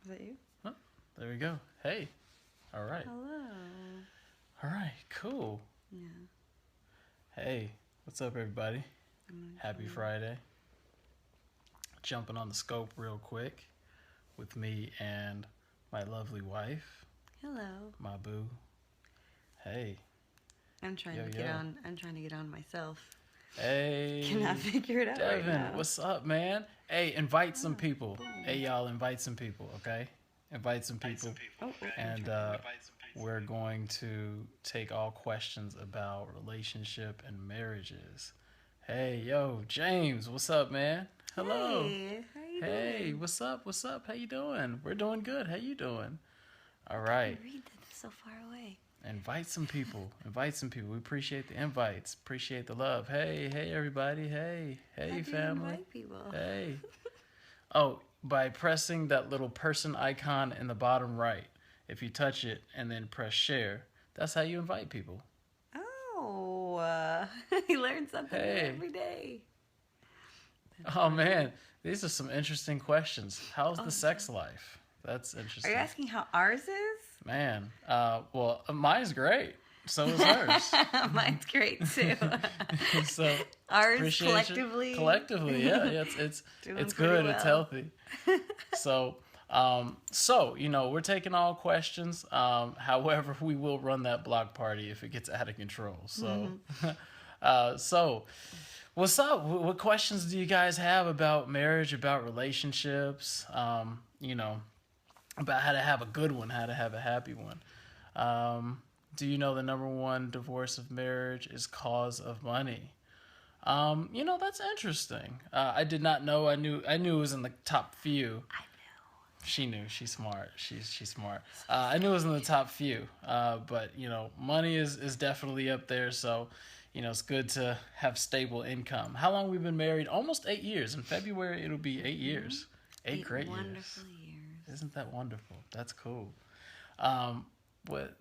Is that you? Oh, there we go. Hey. All right. Hello. All right. Cool. Yeah. Hey. What's up, everybody? Happy Friday. Jumping on the scope real quick with me and my lovely wife, Hello. my boo. Hey. I'm trying to get on. I'm trying to get on myself. Hey. Cannot figure it out Devin, right now. what's up, man? Hey, invite some people. Hey, y'all, invite some people, okay? Invite some people. And we're going to take all questions about relationship and marriages. Hey, yo, James, what's up, man? Hello. Hey, how you Hey, doing? what's up? What's up? How you doing? We're doing good. How you doing? All right. I read that so far away. Invite some people. Invite some people. We appreciate the invites. Appreciate the love. Hey, hey, everybody. Hey, hey, How do you family. invite people? Hey. Oh, by pressing that little person icon in the bottom right. If you touch it and then press share, that's how you invite people. Oh, you learn something new Hey. every day. Oh, man. These are some interesting questions. How's the sex life? That's Are interesting. you asking how ours is? Man, well, mine's great. So is hers. Mine's great too. So Ours appreciation. Collectively, yeah, it's Doing it's pretty good. well. It's healthy. So, we're taking all questions. However, we will run that block party if it gets out of control. So, so what's up? What questions do you guys have about marriage, about relationships? About how to have a good one, how to have a happy one. Do you know the number one divorce of marriage is cause of money? That's interesting. I did not know. I knew it was in the top few. I know. She knew. She's smart. She's smart. I knew it was in the top few. But money is definitely up there. So, it's good to have stable income. How long we've been married? Almost 8 years. In February, it'll be 8 years. Eight great years. Wonderful years. Isn't that wonderful? That's cool. What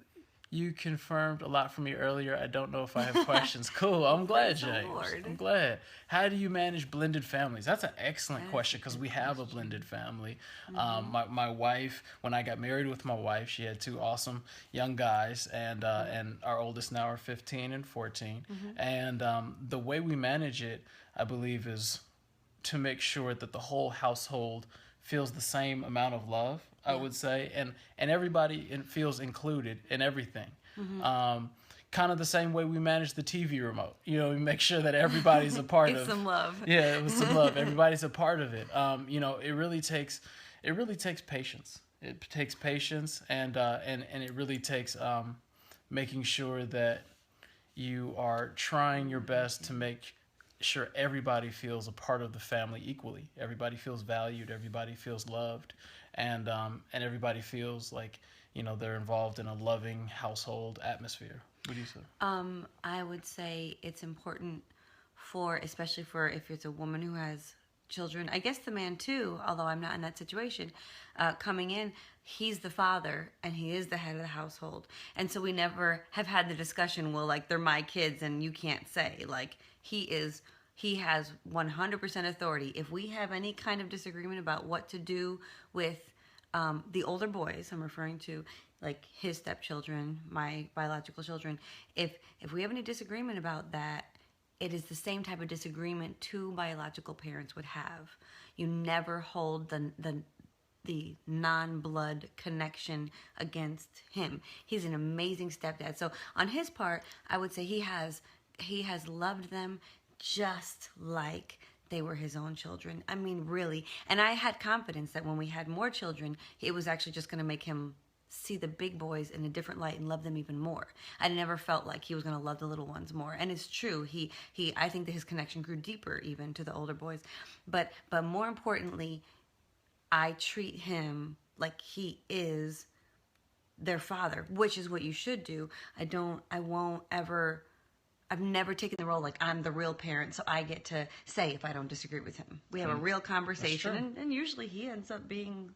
you confirmed a lot for me earlier. I don't know if I have questions. Cool. I'm glad, James. I'm glad. How do you manage blended families? That's an excellent question because we have a blended family. My wife, when I got married with my wife, she had two awesome young guys, and our oldest now are 15 and 14. And the way we manage it, I believe, is to make sure that the whole household feels the same amount of love, I would say, and everybody feels included in everything. Kind of the same way we manage the TV remote. We make sure that everybody's a part of. Some love. Yeah, it was some love. Everybody's a part of it. It really takes patience. It takes patience, and it really takes making sure that you are trying your best to make sure everybody feels a part of the family equally. Everybody feels valued. Everybody feels loved, and everybody feels like they're involved in a loving household atmosphere. What do you say? I would say it's important especially for if it's a woman who has children. I guess the man too, although I'm not in that situation. Coming in, he's the father and he is the head of the household, and so we never have had the discussion. Well, like they're my kids, and you can't say like he has 100% authority. If we have any kind of disagreement about what to do with the older boys, I'm referring to like his stepchildren, my biological children. If we have any disagreement about that, it is the same type of disagreement two biological parents would have. You never hold the non-blood connection against him. He's an amazing stepdad. So on his part, I would say he has loved them just like they were his own children. I mean, really. And I had confidence that when we had more children, it was actually just going to make him see the big boys in a different light and love them even more. I never felt like he was going to love the little ones more. And it's true. I think that his connection grew deeper even to the older boys. But more importantly, I treat him like he is their father, which is what you should do. I've never taken the role like I'm the real parent, so I get to say if I don't disagree with him. We have a real conversation, and usually he ends up being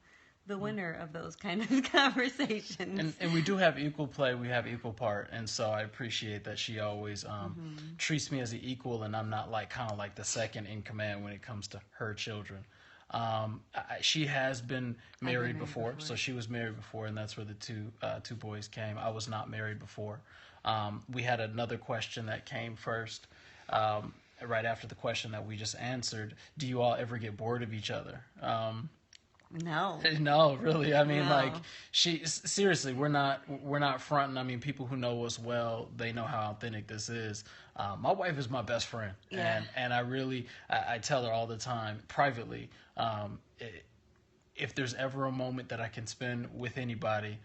the winner of those kind of conversations. And we do have equal play. We have equal part, and so I appreciate that she always treats me as an equal, and I'm not kind of like the second in command when it comes to her children. She has been married before, so she was married before, and that's where the two boys came. I was not married before. We had another question that came first, right after the question that we just answered. Do you all ever get bored of each other? No. No, really. I mean, No. like, seriously, we're not fronting. I mean, people who know us well, they know how authentic this is. My wife is my best friend, Yeah. and I tell her all the time privately, if there's ever a moment that I can spend with anybody,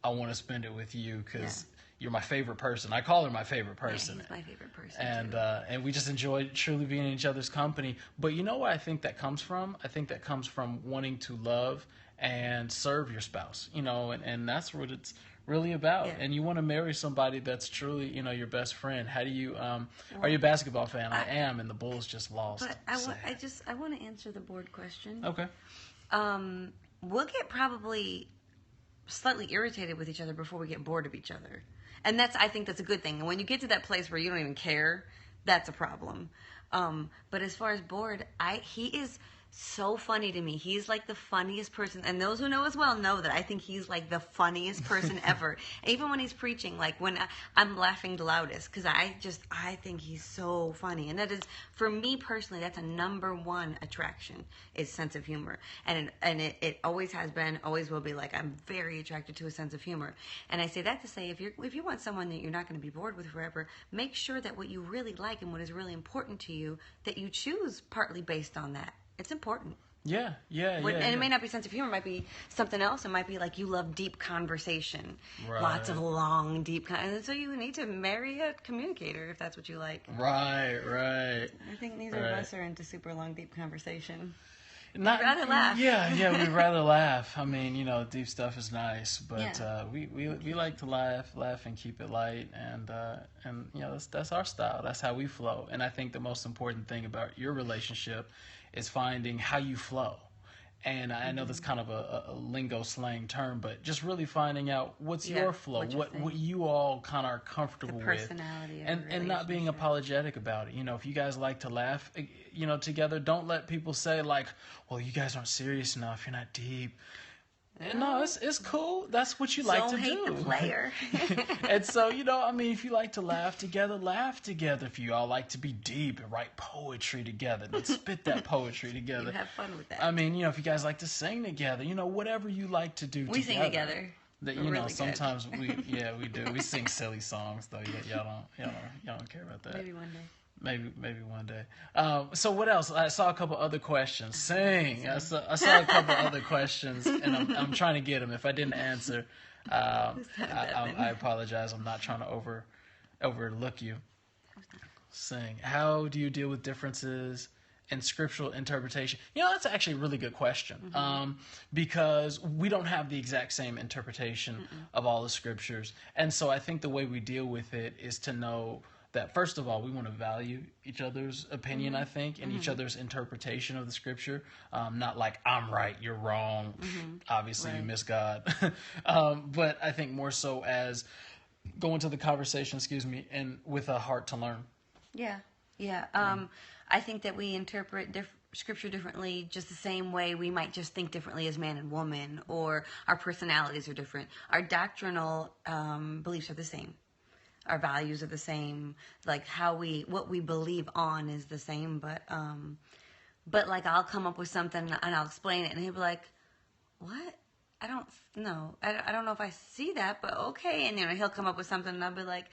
I want to spend it with you, because you're my favorite person. I call her my favorite person. Yeah, he's my favorite person And we just enjoy truly being in each other's company. But you know what I think that comes from? I think that comes from wanting to love and serve your spouse, and that's what it's really about. Yeah. And you want to marry somebody that's truly, your best friend. How do you, are you a basketball fan? I am, and the Bulls just lost. But I want to answer the board question. Okay. We'll get probably slightly irritated with each other before we get bored of each other. And I think that's a good thing. And when you get to that place where you don't even care, that's a problem. But as far as bored, he is so funny to me. He's like the funniest person. And those who know us well know that I think he's like the funniest person ever. Even when he's preaching, like when I'm laughing the loudest, because I think he's so funny. And that is, for me personally, that's a number one attraction, is sense of humor. And it always has been, always will be. Like, I'm very attracted to a sense of humor. And I say that to say, if you want someone that you're not going to be bored with forever, make sure that what you really like and what is really important to you, that you choose partly based on that. It's important. Yeah. And it may not be sense of humor. It might be something else. It might be like you love deep conversation. Right. Lots of long, deep and so you need to marry a communicator if that's what you like. Right. I think neither of us are into super long, deep conversation. We'd rather laugh. Yeah, we'd rather laugh. I mean, deep stuff is nice, but we like to laugh and keep it light, and that's our style. That's how we flow. And I think the most important thing about your relationship is finding how you flow. And I know that's kind of a lingo slang term, but just really finding out what's your flow, what you all kind of are comfortable with, and not being apologetic about it. If you guys like to laugh, together, don't let people say like, well, you guys aren't serious enough, you're not deep. No, it's cool. That's what you like to do. Don't hate the player. And so, if you like to laugh together, laugh together. If you all like to be deep and write poetry together, then spit that poetry together. You have fun with that. If you guys like to sing together, whatever you like to do we sing together. That sometimes we do. We sing silly songs though. Y'all don't care about that. Maybe one day. Maybe one day. So what else? I saw a couple other questions. Sing. I saw a couple other questions, and I'm trying to get them. If I didn't answer, I apologize. I'm not trying to overlook you. Sing. How do you deal with differences in scriptural interpretation? That's actually a really good question. Because we don't have the exact same interpretation of all the scriptures, and so I think the way we deal with it is to know that, first of all, we want to value each other's opinion, I think, and each other's interpretation of the scripture. Not like, I'm right, you're wrong. Obviously, you miss God. But I think more so as go into the conversation, and with a heart to learn. Yeah. I think that we interpret scripture differently, just the same way we might just think differently as man and woman, or our personalities are different. Our doctrinal beliefs are the same. Our values are the same, like what we believe on is the same, but like I'll come up with something and I'll explain it, and he'll be like, "What? I don't know. I don't know if I see that, but okay." And he'll come up with something, and I'll be like,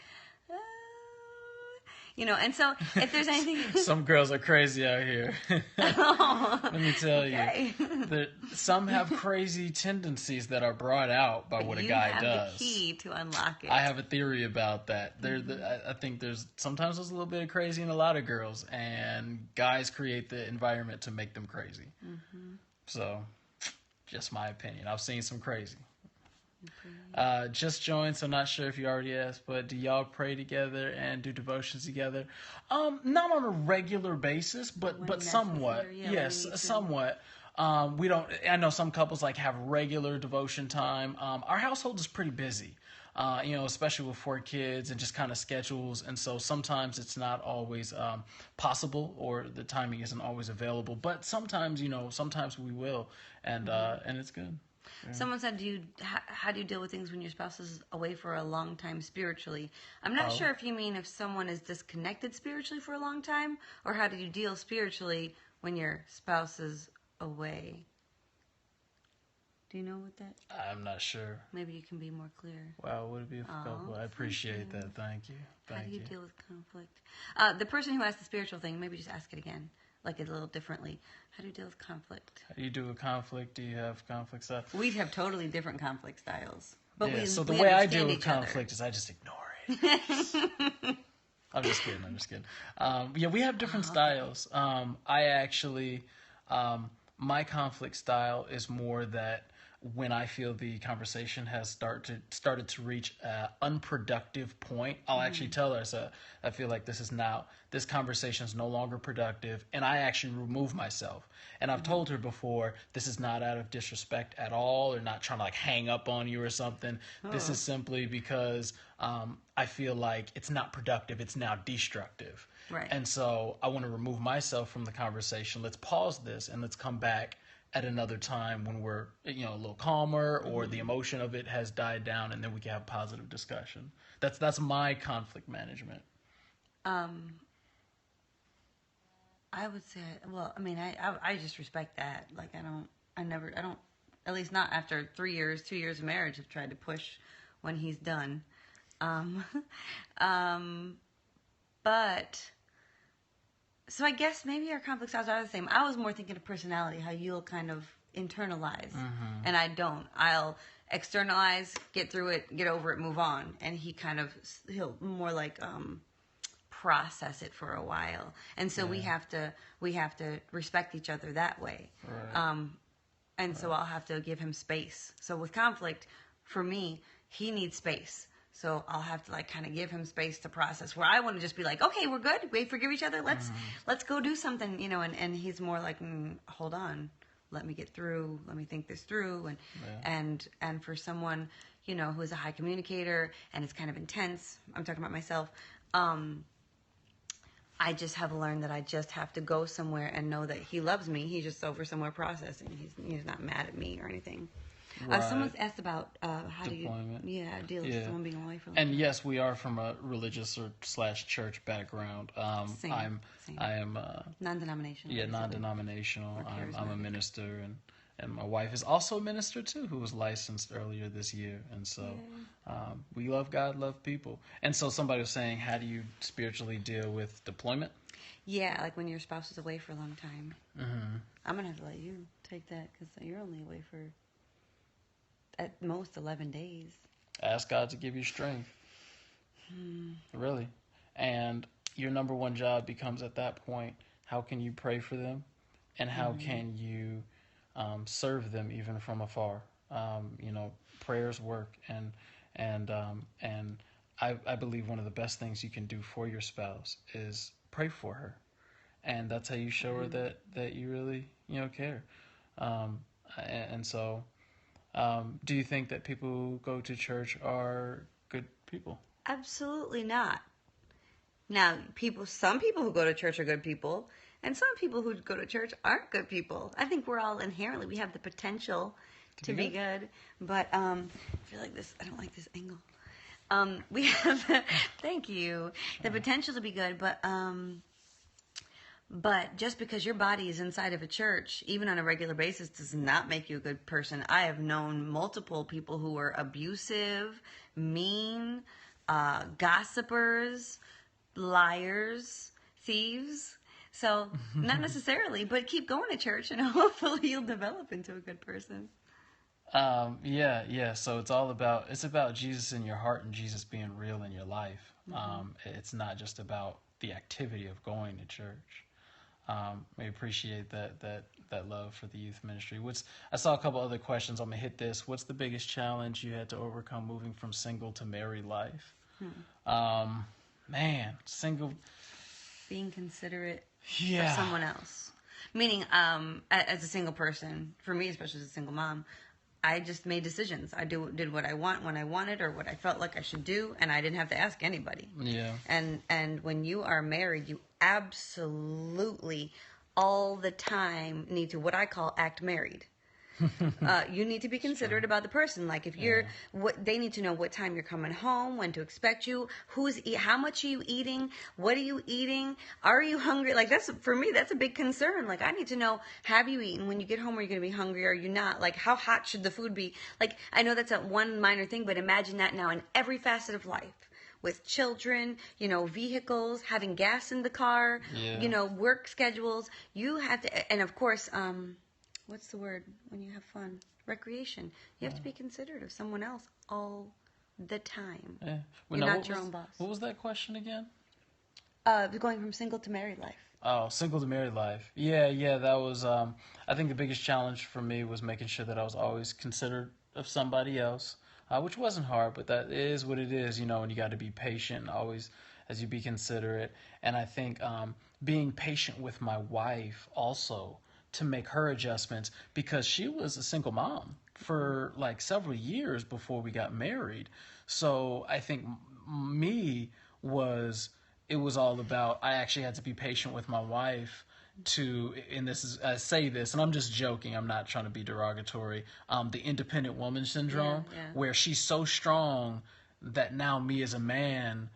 And so if there's anything, some girls are crazy out here. Let me tell you, some have crazy tendencies that are brought out by what a guy does. You have the key to unlock it. I have a theory about that. I think sometimes there's a little bit of crazy in a lot of girls, and guys create the environment to make them crazy. So, just my opinion. I've seen some crazy. Just joined, so not sure if you already asked, but do y'all pray together and do devotions together? Not on a regular basis, but somewhat. Yes, somewhat. We don't. I know some couples have regular devotion time. Our household is pretty busy. especially with 4 kids and just kind of schedules. And so sometimes it's not always possible, or the timing isn't always available. But sometimes, sometimes we will, and it's good. Yeah. Someone said, how do you deal with things when your spouse is away for a long time spiritually? I'm not sure if you mean if someone is disconnected spiritually for a long time, or how do you deal spiritually when your spouse is away? Do you know what that? I'm not sure. Maybe you can be more clear. Wow, would it be helpful? I appreciate that. Thank you. How do you deal with conflict? The person who asked the spiritual thing, maybe just ask it again, like a little differently. How do you deal with conflict? How do you deal with conflict? Do you have conflict stuff? We have totally different conflict styles. But yeah, so the way I deal with conflict is I just ignore it. I'm just kidding. Yeah, we have different styles. I actually, my conflict style is more that when I feel the conversation has started to reach an unproductive point, I'll actually tell her, so I feel like this conversation is no longer productive, and I actually remove myself. And I've told her before, this is not out of disrespect at all, or not trying to hang up on you or something. This is simply because I feel like it's not productive, it's now destructive. Right. And so I want to remove myself from the conversation. Let's pause this and let's come back at another time when we're a little calmer, or the emotion of it has died down, and then we can have positive discussion. That's my conflict management. I would say, well, I mean, I just respect that. Like, I don't, at least not after 2 years of marriage, have tried to push when he's done. But so I guess maybe our conflict styles are the same. I was more thinking of personality, how you'll kind of internalize, and I don't. I'll externalize, get through it, get over it, move on. And he'll more like process it for a while. And so we have to respect each other that way. Right. And so I'll have to give him space. So with conflict, for me, he needs space. So I'll have to kind of give him space to process, where I want to just be like, okay, we're good. We forgive each other. Let's go do something, and he's more like, hold on, let me get through. Let me think this through. And for someone, who is a high communicator and is kind of intense, I'm talking about myself. I just have learned that I just have to go somewhere and know that he loves me. He's just over somewhere processing. He's not mad at me or anything. Right. Someone's asked about how deployment. do you deal with someone being away from. And yes, we are from a religious or / church background. Same. I am non-denominational. Yeah, non-denominational. I'm a minister, and my wife is also a minister too, who was licensed earlier this year. And so we love God, love people. And so somebody was saying, how do you spiritually deal with deployment? Yeah, like when your spouse is away for a long time. Mm-hmm. I'm gonna have to let you take that, because you're only away for at most 11 days. Ask God to give you strength. Really. And your number one job becomes, at that point, how can you pray for them, and how can you serve them even from afar? Prayers work, and I believe one of the best things you can do for your spouse is pray for her, and that's how you show her that you really care. And so. Do you think that people who go to church are good people? Absolutely not. Now, some people who go to church are good people, and some people who go to church aren't good people. I think we're all inherently, we have the potential to be good. But I feel like I don't like this angle. We have, thank you, the potential to be good, but just because your body is inside of a church, even on a regular basis, does not make you a good person. I have known multiple people who were abusive, mean, gossipers, liars, thieves. So not necessarily, but keep going to church and hopefully you'll develop into a good person. Yeah. So it's about Jesus in your heart and Jesus being real in your life. It's not just about the activity of going to church. We appreciate that love for the youth ministry. I saw a couple other questions. I'm gonna hit this. What's the biggest challenge you had to overcome moving from single to married life? Single. Being considerate of someone else. Meaning, as a single person, for me, especially as a single mom, I just made decisions. I did what I want when I wanted, or what I felt like I should do, and I didn't have to ask anybody. Yeah. And when you are married, you absolutely all the time need to, what I call, act married. You need to be considerate about the person. Like if you're, they need to know what time you're coming home, when to expect you, how much are you eating, what are you eating, are you hungry? Like that's, for me, that's a big concern. Like I need to know, have you eaten? When you get home, are you going to be hungry? Or are you not? Like how hot should the food be? Like I know that's a one minor thing, but imagine that now in every facet of life. With children, vehicles, having gas in the car, work schedules. You have to, and of course, what's the word when you have fun? Recreation. You have to be considerate of someone else all the time. Yeah. Well, you're not your own boss. What was that question again? Going from single to married life. Oh, single to married life. Yeah, that was, I think the biggest challenge for me was making sure that I was always considerate of somebody else, which wasn't hard, but that is what it is, and you got to be patient always as you be considerate. And I think being patient with my wife also, to make her adjustments, because she was a single mom for like several years before we got married. So I think it was all about, I actually had to be patient with my wife and this is, I say this, and I'm just joking, I'm not trying to be derogatory, the independent woman syndrome, where she's so strong that now me as a man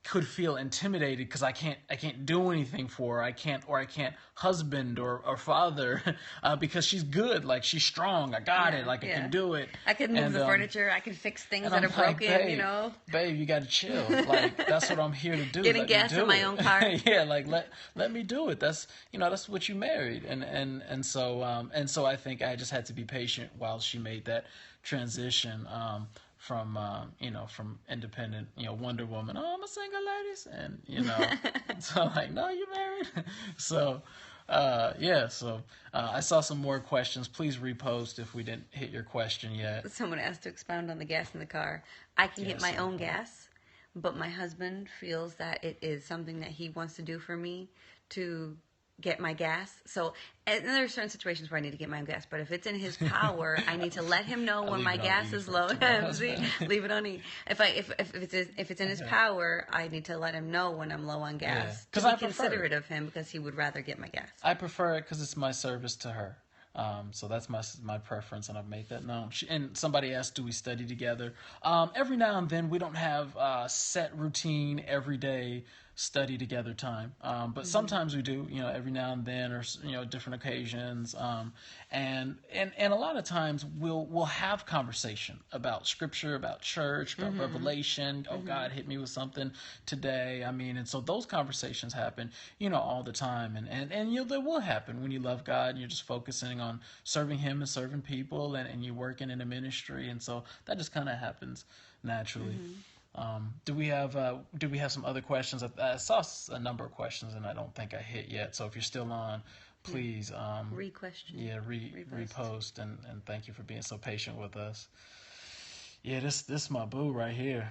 could feel intimidated because I can't do anything for her. I can't husband or father because she's good. Like she's strong. I got it. Like I can do it. I can move the furniture. I can fix things that are like, broken. Babe, you got to chill. Like that's what I'm here to do. Getting gas in my own car. Yeah, like let me do it. That's that's what you married. And so I think I just had to be patient while she made that transition. From from independent, Wonder Woman. Oh, I'm a single ladies, and so I'm like, no, you married. So, I saw some more questions. Please repost if we didn't hit your question yet. Someone asked to expound on the gas in the car. I can get my own gas, but my husband feels that it is something that he wants to do for me to get my gas. So, and there are certain situations where I need to get my own gas, but if it's in his power, I need to let him know when my gas is low. See, leave it on E. If it's in his power, I need to let him know when I'm low on gas. Because I'm considerate of him, because he would rather get my gas. I prefer it because it's my service to her. So that's my preference, and I've made that known. And somebody asked, do we study together? Every now and then. We don't have set routine every day study together time, but sometimes we do, every now and then, or different occasions, and a lot of times we'll have conversation about scripture, about church, about revelation. Oh, God hit me with something today. And so those conversations happen all the time, and they will happen when you love God and you're just focusing on serving him and serving people, and you're working in a ministry, and so that just kind of happens naturally. Do we have some other questions? I saw a number of questions and I don't think I hit yet. So if you're still on, please re-question. Yeah, repost, and thank you for being so patient with us. Yeah, this my boo right here.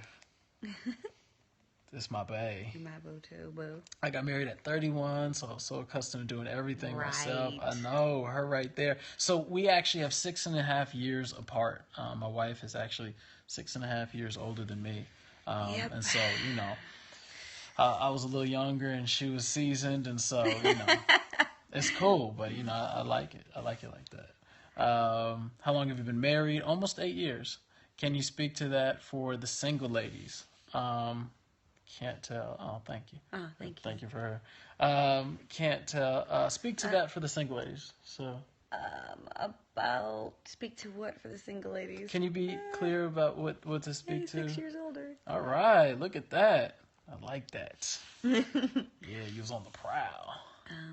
This my bae. My boo too, boo. I got married at 31, so I was so accustomed to doing everything myself. I know, her right there. So we actually have 6.5 years apart. My wife is actually 6.5 years older than me. And so, I was a little younger and she was seasoned, and so, it's cool, but, I like it. I like it like that. How long have you been married? Almost 8 years. Can you speak to that for the single ladies? Can't tell. Oh, thank you. Oh, thank you. Thank you for her. Can't tell. Speak to that for the single ladies. So. About speak to what for the single ladies? Can you be clear about what to speak to? 6 years older. All right, look at that. I like that. Yeah, you was on the prowl.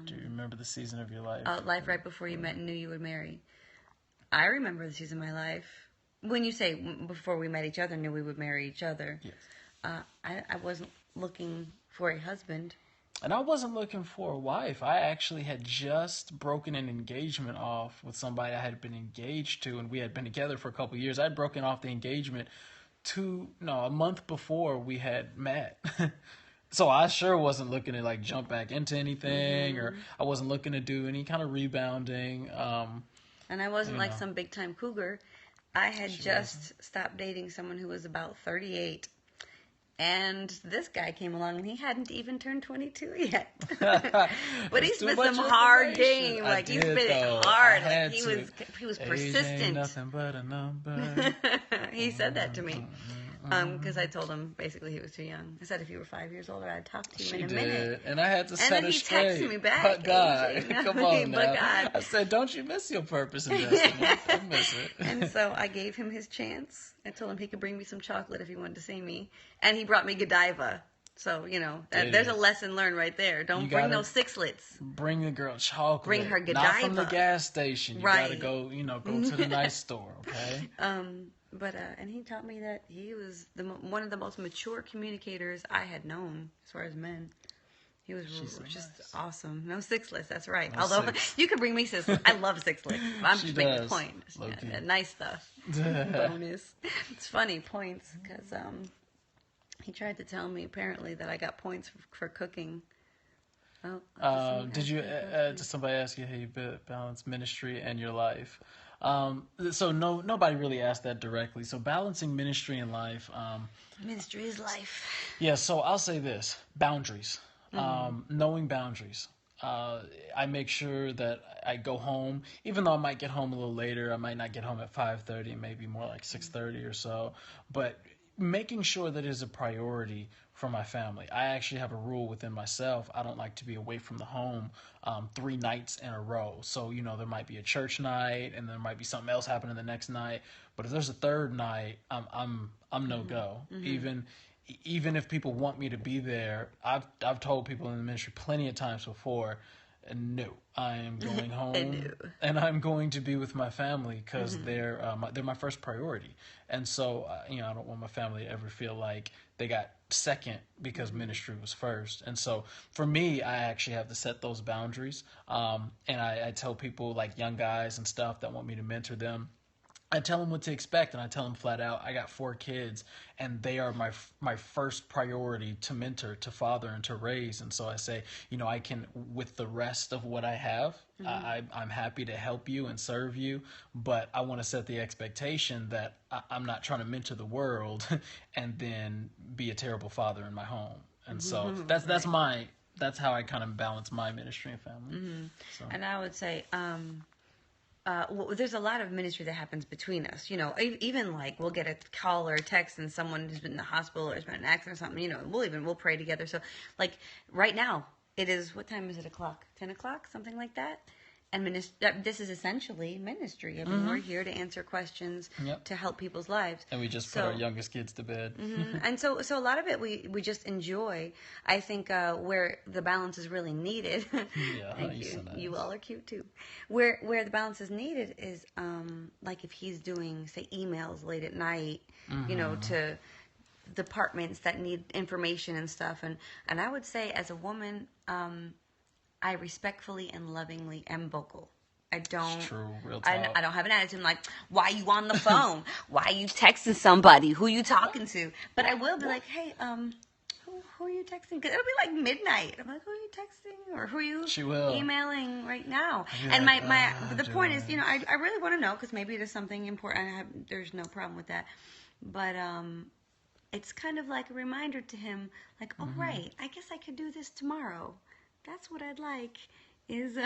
Do you remember the season of your life? Life right before you met and knew you would marry. I remember the season of my life. When you say before we met each other, knew we would marry each other. Yes. I wasn't looking for a husband. And I wasn't looking for a wife. I actually had just broken an engagement off with somebody I had been engaged to, and we had been together for a couple of years. I'd broken off the engagement a month before we had met. So I sure wasn't looking to jump back into anything, or I wasn't looking to do any kind of rebounding. And I wasn't like some big time cougar. I had just stopped dating someone who was about 38. And this guy came along and he hadn't even turned 22 yet. But he spit some hard game. Like, he spit it hard. Like, he was persistent. Ain't nothing but a number. He said that to me. Because I told him basically he was too young. I said if you were 5 years older, I'd talk to you in a minute. And I had to set her straight. And then he texted me back. But God, come on now. But God. I said, don't you miss your purpose and destiny. Don't miss it. And so I gave him his chance. I told him he could bring me some chocolate if he wanted to see me. And he brought me Godiva. So, there's a lesson learned right there. Don't bring no sixlets. Bring the girl chocolate. Bring her Godiva. Not from the gas station. You right. gotta go, go to the nice store, okay? But and he taught me that he was one of the most mature communicators I had known as far as men. He was just awesome. No sixlets, that's right. No Although you can bring me sixlets. I love sixlets. I'm just making a point. Nice stuff. Bonus. It's funny, points, because he tried to tell me apparently that I got points for cooking. Oh, did somebody ask you how you balance ministry and your life? So nobody really asked that directly. So balancing ministry and life. Ministry is life. Yeah. So I'll say this: boundaries. Knowing boundaries. I make sure that I go home, even though I might get home a little later. I might not get home at 5:30, maybe more like 6:30 or so. But making sure that is a priority for my family. I actually have a rule within myself. I don't like to be away from the home 3 nights in a row. So, there might be a church night and there might be something else happening the next night. But if there's a third night, I'm no go. Even if people want me to be there, I've told people in the ministry plenty of times before, no, I am going home and I'm going to be with my family because they're my first priority. And so, I don't want my family to ever feel like they got second because ministry was first. And so for me, I actually have to set those boundaries. And I tell people like young guys and stuff that want me to mentor them, I tell them what to expect, and I tell them flat out, I got 4 kids, and they are my first priority to mentor, to father, and to raise. And so I say, I can, with the rest of what I have, I'm happy to help you and serve you, but I want to set the expectation that I'm not trying to mentor the world and then be a terrible father in my home. And so that's how I kind of balance my ministry and family. So. And I would say, there's a lot of ministry that happens between us. Even like we'll get a call or a text and someone who's been in the hospital or has been in an accident or something, we'll pray together. So like right now it is, what time is it o'clock? 10 o'clock? Something like that. And this is essentially ministry. I mean, we're here to answer questions, to help people's lives. And we just put our youngest kids to bed. And so a lot of it we just enjoy. I think where the balance is really needed. Thank you. So nice. You all are cute too. Where the balance is needed is like if he's doing, say, emails late at night, to departments that need information and stuff. And I would say as a woman, I respectfully and lovingly am vocal. I don't. It's true, real talk. I don't have an attitude. I'm like, why are you on the phone? Why are you texting somebody? Who are you talking to? But I will be like, hey, who are you texting? Because it'll be like midnight. I'm like, who are you texting? Or who are you emailing right now? And the point is, I really want to know because maybe it is something important. There's no problem with that. But it's kind of like a reminder to him, like, oh, right, I guess I could do this tomorrow. That's what I'd like is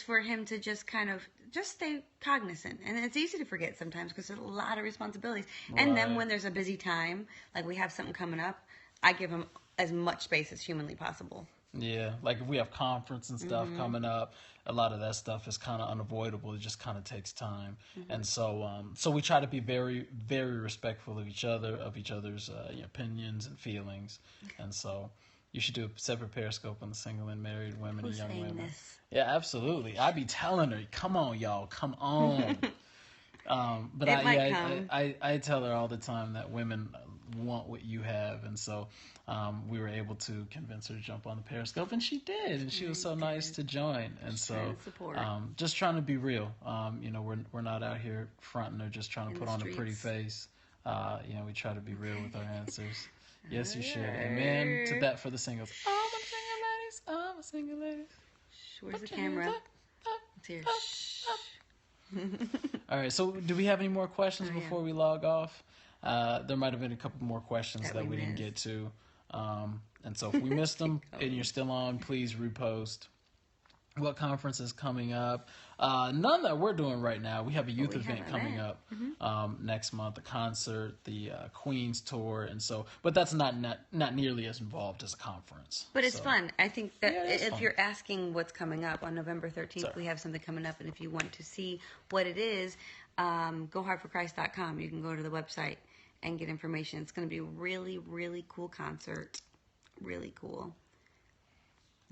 for him to just kind of just stay cognizant. And it's easy to forget sometimes because there's a lot of responsibilities. Right. And then when there's a busy time, like we have something coming up, I give him as much space as humanly possible. Yeah, like if we have conference and stuff coming up, a lot of that stuff is kind of unavoidable. It just kind of takes time. And so we try to be very, very respectful of each other's opinions and feelings. And so you should do a separate Periscope on the single and married women and young women. This? Yeah, absolutely. I be telling her, come on, y'all, come on. But I tell her all the time that women want what you have, and so we were able to convince her to jump on the Periscope, and she did, and she was so nice to join. And so just trying to be real. We're not out here fronting or just trying to put on a pretty face. We try to be real with our answers. Yes, you should. Amen to that for the singles. All my single ladies. Where's the camera? It's here. All right. So, do we have any more questions before we log off? There might have been a couple more questions that we didn't get to. And so, if we missed them and you're still on, please repost. What conference is coming up? None that we're doing right now. We have a youth event coming up next month, a concert, the Queens tour, and so. But that's not nearly as involved as a conference. But it's fun. I think that if you're asking what's coming up on November 13th, we have something coming up, and if you want to see what it is, gohardforchrist.com. You can go to the website and get information. It's going to be a really, really cool concert. Really cool.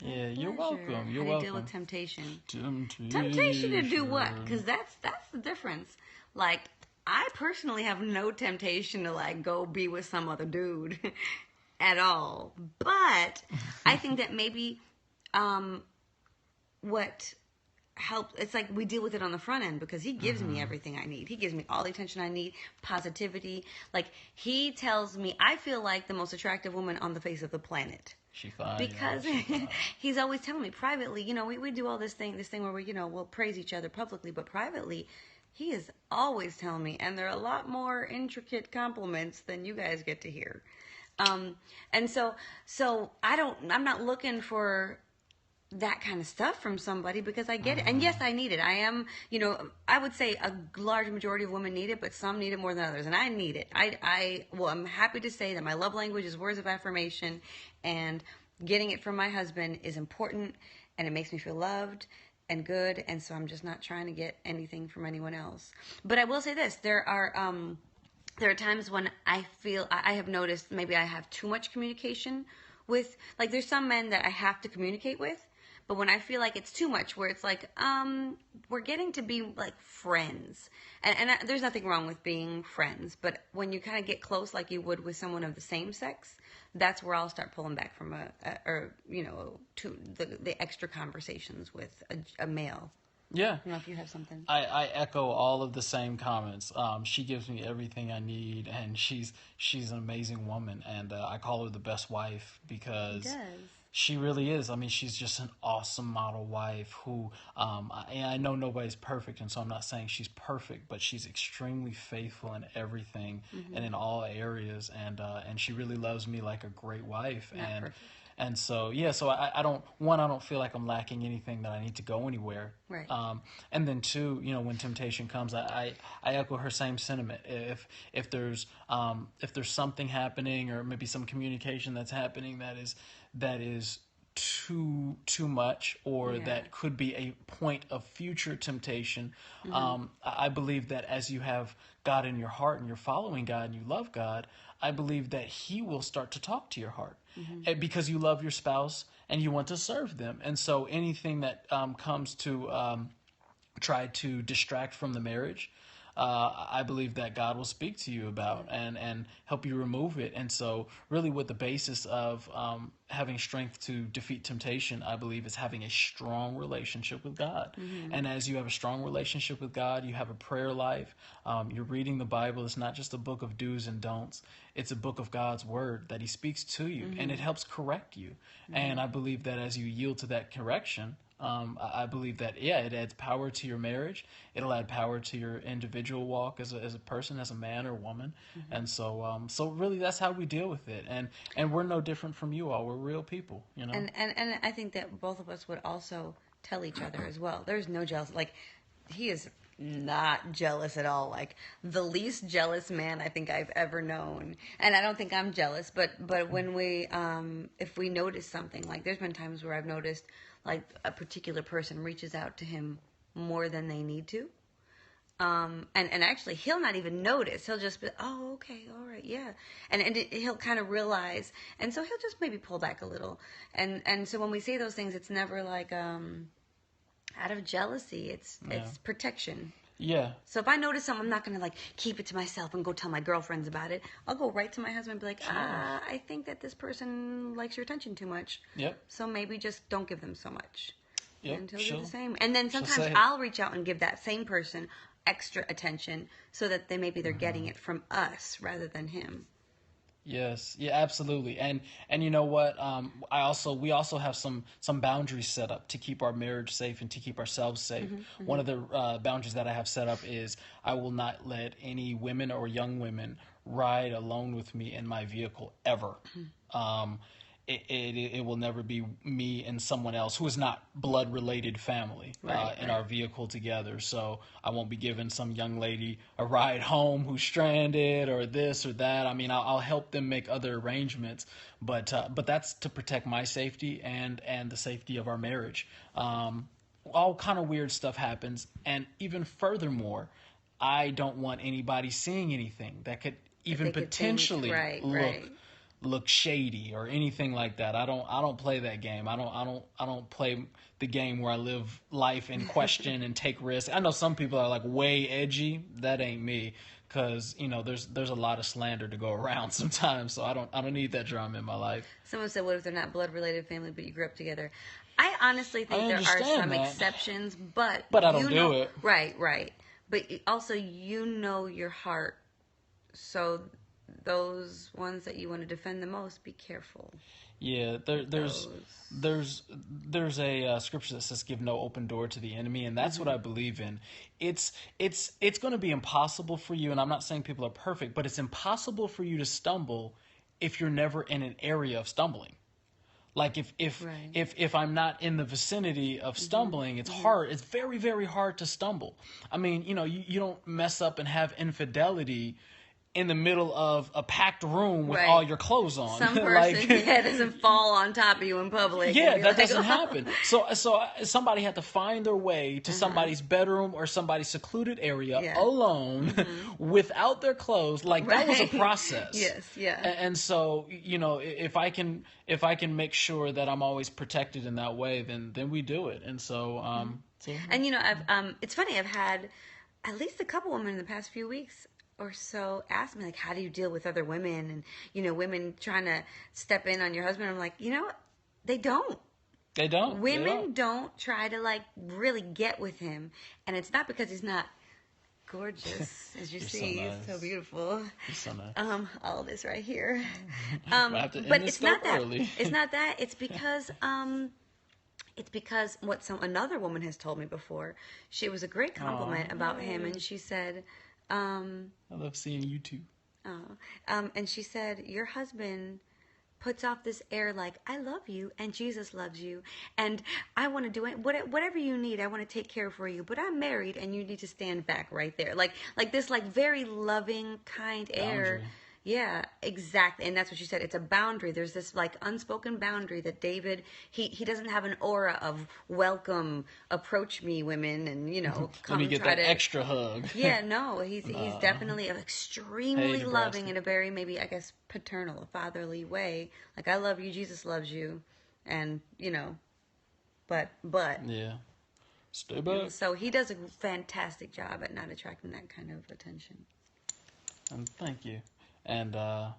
Yeah, you're welcome. You're How do welcome. you deal with temptation? Temptation. Temptation to do what? Because that's the difference. Like, I personally have no temptation to, like, go be with some other dude at all. But I think that maybe what helps, it's like we deal with it on the front end because he gives me everything I need. He gives me all the attention I need, positivity. Like, he tells me I feel like the most attractive woman on the face of the planet. She fine. Because he's always telling me privately, you know, we do all this thing where we, you know, we'll praise each other publicly, but privately, he is always telling me, and they're a lot more intricate compliments than you guys get to hear. And so I'm not looking for that kind of stuff from somebody because I get it. And yes, I need it. I am, you know, I would say a large majority of women need it, but some need it more than others. And I need it. I'm happy to say that my love language is words of affirmation, and getting it from my husband is important, and it makes me feel loved and good. And so I'm just not trying to get anything from anyone else. But I will say this, there are times when I feel, I have noticed maybe I have too much communication with, like, there's some men that I have to communicate with, but when I feel like it's too much, where it's like, we're getting to be like friends, and there's nothing wrong with being friends, but when you kind of get close like you would with someone of the same sex, that's where I'll start pulling back from to the extra conversations with a male. Yeah. I don't know if you have something. I echo all of the same comments. She gives me everything I need, and she's an amazing woman, and I call her the best wife because she really is. I mean, she's just an awesome model wife who, I know nobody's perfect, and so I'm not saying she's perfect, but she's extremely faithful in everything and in all areas, and she really loves me like a great wife. And so, so I don't feel like I'm lacking anything that I need to go anywhere. Right. And then two, you know, when temptation comes, I echo her same sentiment. If there's something happening, or maybe some communication that's happening that is too much, or that could be a point of future temptation, I believe that as you have God in your heart and you're following God and you love God, I believe that He will start to talk to your heart because you love your spouse and you want to serve them. And so anything that comes to try to distract from the marriage, I believe that God will speak to you about and help you remove it. And so really what the basis of having strength to defeat temptation, I believe, is having a strong relationship with God. And as you have a strong relationship with God, you have a prayer life, you're reading the Bible. It's not just a book of do's and don'ts. It's a book of God's word that He speaks to you, and it helps correct you. And I believe that as you yield to that correction, I believe that, it adds power to your marriage. It'll add power to your individual walk as a person, as a man or woman. And so really that's how we deal with it. And we're no different from you all. We're real people, you know? And I think that both of us would also tell each other as well. There's no jealousy. Like, he is not jealous at all. Like, the least jealous man I think I've ever known. And I don't think I'm jealous, but when we, if we notice something, like there's been times where I've noticed like a particular person reaches out to him more than they need to. And actually he'll not even notice. He'll just be, oh, okay, all right, yeah. And he'll kind of realize, and so he'll just maybe pull back a little. And so when we say those things, it's never like, out of jealousy, it's protection. Yeah. So if I notice something, I'm not going to like keep it to myself and go tell my girlfriends about it. I'll go right to my husband and be like, I think that this person likes your attention too much. Yep. So maybe just don't give them so much. Yep. And he'll do the same. And then sometimes I'll reach out and give that same person extra attention so that they're getting it from us rather than him. Yes, yeah, absolutely. And you know what? We also have some boundaries set up to keep our marriage safe and to keep ourselves safe. One of the boundaries that I have set up is I will not let any women or young women ride alone with me in my vehicle ever. Um, it will never be me and someone else who is not blood related family Right, in right. our vehicle together. So I won't be giving some young lady a ride home who's stranded or this or that. I mean, I'll help them make other arrangements, but that's to protect my safety and the safety of our marriage. All kind of weird stuff happens, and even furthermore, I don't want anybody seeing anything that could That even they could think, potentially right, right. look shady or anything like that. I don't play that game. I don't play the game where I live life in question and take risks. I know some people are like way edgy. That ain't me, cuz there's a lot of slander to go around sometimes, so I don't need that drama in my life. Someone said, what if they're not blood related family, but you grew up together? I honestly I think there are understand some that, exceptions, but but I don't you do know, it. right, right. But also, you know your heart. So those ones that you want to defend the most, be careful. Yeah, Those. there's a scripture that says, "Give no open door to the enemy," and that's what I believe in. It's going to be impossible for you, and I'm not saying people are perfect, but it's impossible for you to stumble if you're never in an area of stumbling. Like Right. if I'm not in the vicinity of stumbling, it's hard. It's very very hard to stumble. I mean, you don't mess up and have infidelity in the middle of a packed room with all Right. your clothes on. Some person Like, doesn't fall on top of you in public. And yeah, be that like, doesn't oh. happen. So somebody had to find their way to somebody's bedroom or somebody's secluded area Yeah. alone without their clothes. Like that was a Right. process. Yes, yeah. And so, if I can make sure that I'm always protected in that way, then we do it. And so And I've it's funny, I've had at least a couple women in the past few weeks or so ask me like, how do you deal with other women and women trying to step in on your husband? I'm like, they don't. they don't. They Women don't try to like really get with him, and it's not because he's not gorgeous, as you You're so see, he's nice. so beautiful. You're so nice. All this right here. I have to end But this it's not stuff that. early. It's not that. It's because what another woman has told me before. She was a great compliment about him, and she said, I love seeing you too. and she said, your husband puts off this air like, I love you and Jesus loves you and I want to do it, whatever you need, I want to take care for you, but I'm married and you need to stand back right there, like this like very loving kind air. Boundary. Yeah, exactly. And that's what she said. It's a boundary. There's this like unspoken boundary that David, he doesn't have an aura of welcome, approach me women, and Let come me and get try that to extra hug. Yeah, no, he's definitely extremely Hey, loving Nebraska. in a very, maybe I guess, paternal, fatherly way. Like, I love you, Jesus loves you, and but Yeah. Stay back. so he does a fantastic job at not attracting that kind of attention. And thank you. And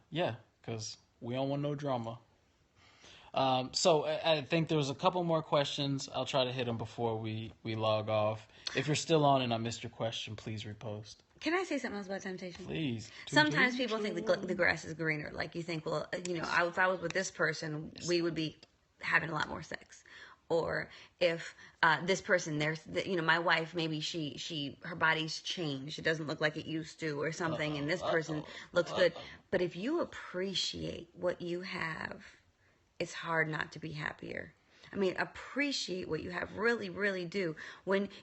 yeah, because we don't want no drama. So I think there was a couple more questions. I'll try to hit them before we log off. If you're still on and I missed your question, please repost. Can I say something else about temptation? Please. Sometimes people think the grass is greener. Like you think, well, if I was with this person, we would be having a lot more sex. Or if this person, my wife, maybe her body's changed. It doesn't look like it used to or something. And this person looks good. But if you appreciate what you have, it's hard not to be happier. I mean, appreciate what you have. Really, really do.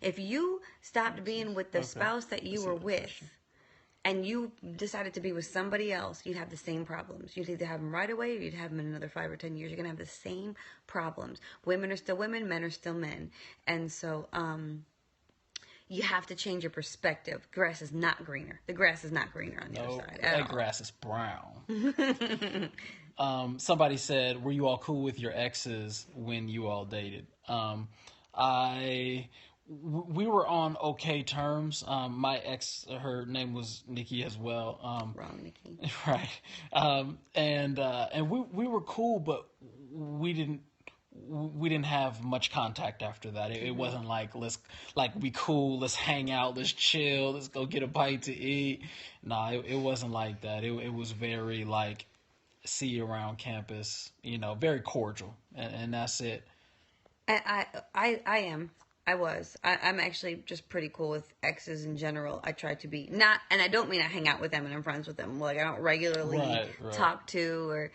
If you stopped being with the spouse that you were with, and you decided to be with somebody else, you'd have the same problems. You'd either have them right away or you'd have them in another 5 or 10 years. You're going to have the same problems. Women are still women, men are still men. And so you have to change your perspective. Grass is not greener. The grass is not greener on the other side. That grass is brown. Somebody said, were you all cool with your exes when you all dated? We were on okay terms. My ex, her name was Nikki as well. Wrong, Nikki. Right. And we were cool, but we didn't have much contact after that. It wasn't like let's be cool, let's hang out, let's chill, let's go get a bite to eat. No, it wasn't like that. It was very like see around campus. Very cordial, and that's it. I am. I'm actually just pretty cool with exes in general. I try to be not, and I don't mean I hang out with them and I'm friends with them. Like I don't regularly Right. talk to or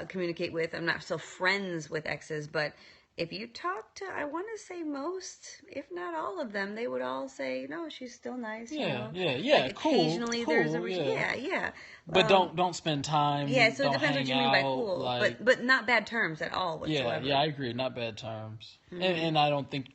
communicate with. I'm not still friends with exes, but if you talk to, I want to say most, if not all of them, they would all say, "No, she's still nice." Yeah, Like cool, occasionally there's a yeah. yeah. But don't spend time. Yeah, so it Don't depends what hang you mean by out. cool, Like, but not bad terms at all whatsoever. yeah, I agree. Not bad terms, and I don't think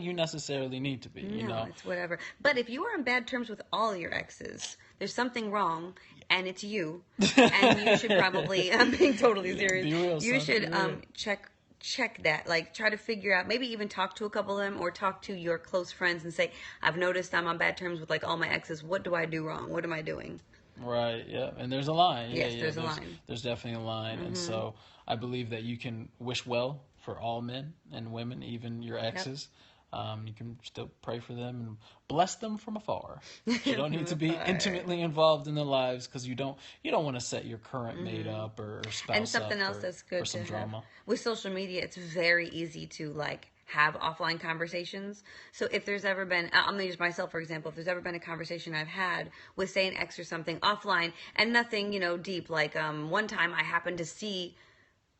you necessarily need to be. No, it's whatever. But if you are on bad terms with all your exes, there's something wrong, and it's you, and you should probably. I'm being totally serious. Be real, You son, should be real. check that. Like try to figure out. Maybe even talk to a couple of them, or talk to your close friends and say, "I've noticed I'm on bad terms with like all my exes. What do I do wrong? What am I doing?" Right. Yeah. And there's a line. Yes, there's a line. There's definitely a line, and so I believe that you can wish well for all men and women, even your exes. You can still pray for them and bless them from afar. You don't need to be intimately involved in their lives because you don't want to set your current mate up or spouse And something up else that's good for some to drama. have. With social media, it's very easy to like have offline conversations. So if there's ever been, I'm gonna use myself for example, if there's ever been a conversation I've had with say an ex or something offline and nothing, deep, like one time I happened to see